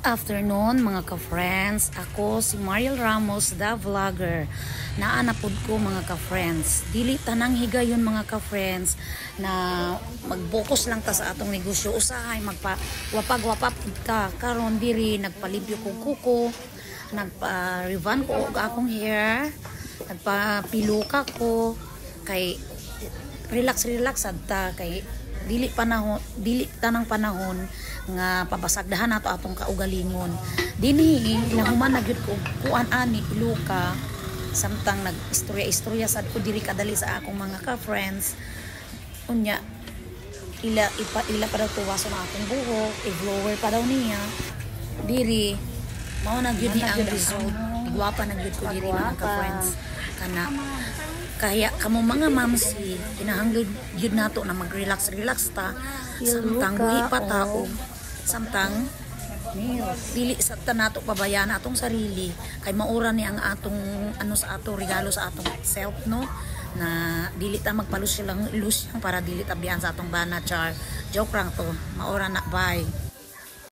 afternoon mga ka-friends. Ako si Mariel Ramos, the vlogger. Naanapod ko mga ka-friends. Dili tanang higayon mga ka-friends na mag-focus lang ta sa atong negosyo. Usahay magpa-wapag-wapap ka. Karon diri nagpalimpyo ko kuko, nagpa-revan ko og akong hair, nagpa-piluka ko kay relax adta kay dili tanang panahon nga pabasagdahan nato atong kaugalingon. Dinhi nahuman na gyud ko kuan ani piluka samtang nag-istorya sad ko diri kadali sa akong mga ka-friends. Unya ila pa daw tuwaso na akong buhok, i-blower pa daw niya. Diri mao na gyud ni ang result. Igwapa na gyud ko diri mga ka-friends. Kana kaya kamo mga mamsi kinahanglan gyud nato na mag-relax ta samtang buhi pa tao samtang dili sa nato pabayaan atong sarili kay maura ni ang atong ano sa ato regalo sa atong self no na dili ta magpalusyon lang para dili ta biyan sa atong bana char joke lang to maura na bye.